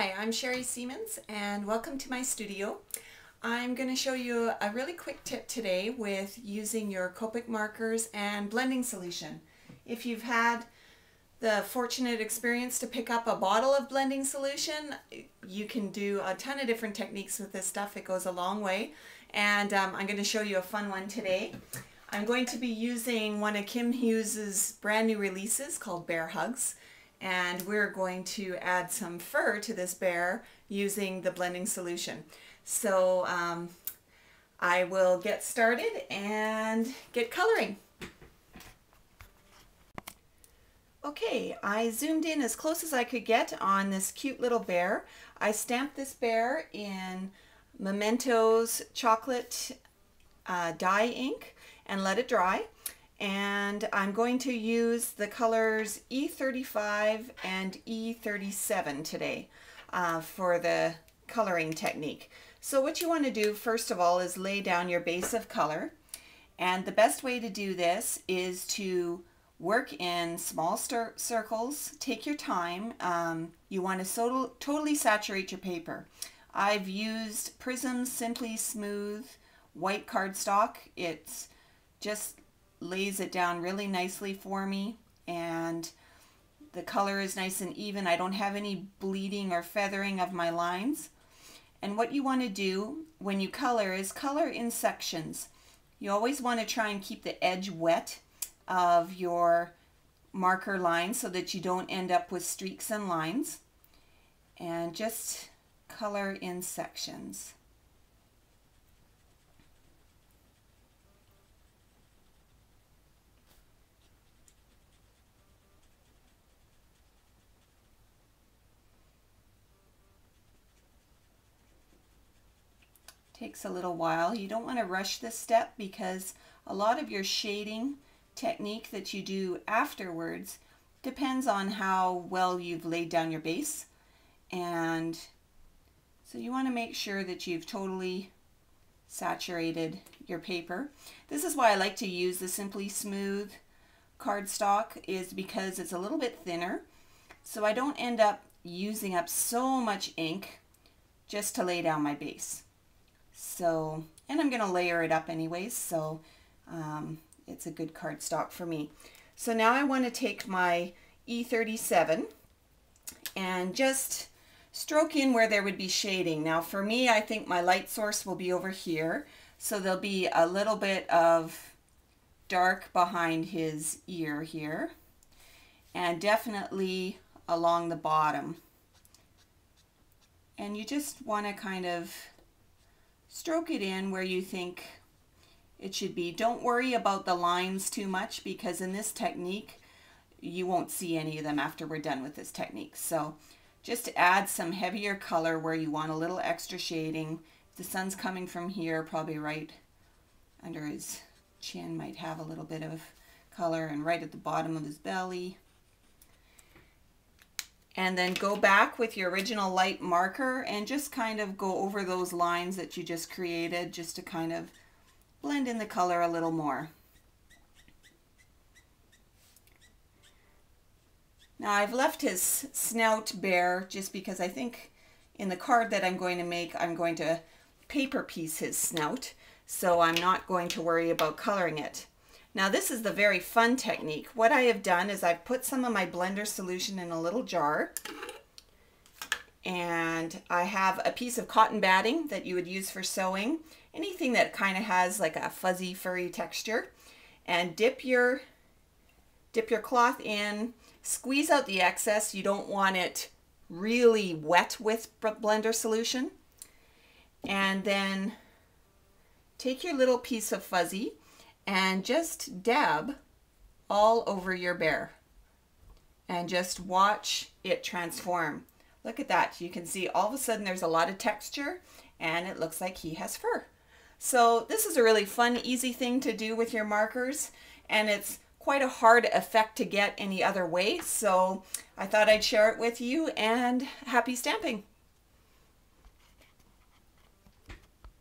Hi, I'm Sherrie Siemens and welcome to my studio. I'm going to show you a really quick tip today with using your Copic markers and blending solution. If you've had the fortunate experience to pick up a bottle of blending solution, you can do a ton of different techniques with this stuff. It goes a long way, and I'm going to show you a fun one today. I'm going to be using one of Kim Hughes's brand new releases called Bear Hugs. And we're going to add some fur to this bear using the blending solution. So I will get started and get coloring. Okay, I zoomed in as close as I could get on this cute little bear. I stamped this bear in Memento's chocolate dye ink and let it dry. And I'm going to use the colors E35 and E37 today for the coloring technique. So what you want to do first of all is lay down your base of color, and the best way to do this is to work in small circles. Take your time. You want to totally saturate your paper. I've used Prism's Simply Smooth white cardstock. It's just lays it down really nicely for me, and the color is nice and even. I don't have any bleeding or feathering of my lines. And what you want to do when you color is color in sections. You always want to try and keep the edge wet of your marker line so that you don't end up with streaks and lines, and just color in sections. Takes a little while. You don't want to rush this step because a lot of your shading technique that you do afterwards depends on how well you've laid down your base, and so you want to make sure that you've totally saturated your paper. This is why I like to use the Simply Smooth cardstock, is because it's a little bit thinner, so I don't end up using up so much ink just to lay down my base. So, and I'm going to layer it up anyways, so it's a good cardstock for me. So now I want to take my E37 and just stroke in where there would be shading. Now for me, I think my light source will be over here, so there'll be a little bit of dark behind his ear here, and definitely along the bottom. And you just want to kind of stroke it in where you think it should be. Don't worry about the lines too much, because in this technique you won't see any of them after we're done with this technique. So just add some heavier color where you want a little extra shading. If the sun's coming from here, probably right under his chin might have a little bit of color, and right at the bottom of his belly. And then go back with your original light marker and just kind of go over those lines that you just created, just to kind of blend in the color a little more. Now I've left his snout bare just because I think in the card that I'm going to make, I'm going to paper piece his snout, so I'm not going to worry about coloring it. Now this is the very fun technique. What I have done is I've put some of my blender solution in a little jar, and I have a piece of cotton batting that you would use for sewing, anything that kind of has like a fuzzy furry texture, and dip your cloth in, squeeze out the excess. You don't want it really wet with blender solution, and then take your little piece of fuzzy and just dab all over your bear, and just watch it transform. Look at that. You can see all of a sudden there's a lot of texture, and it looks like he has fur. So this is a really fun, easy thing to do with your markers, and it's quite a hard effect to get any other way. So I thought I'd share it with you, and happy stamping.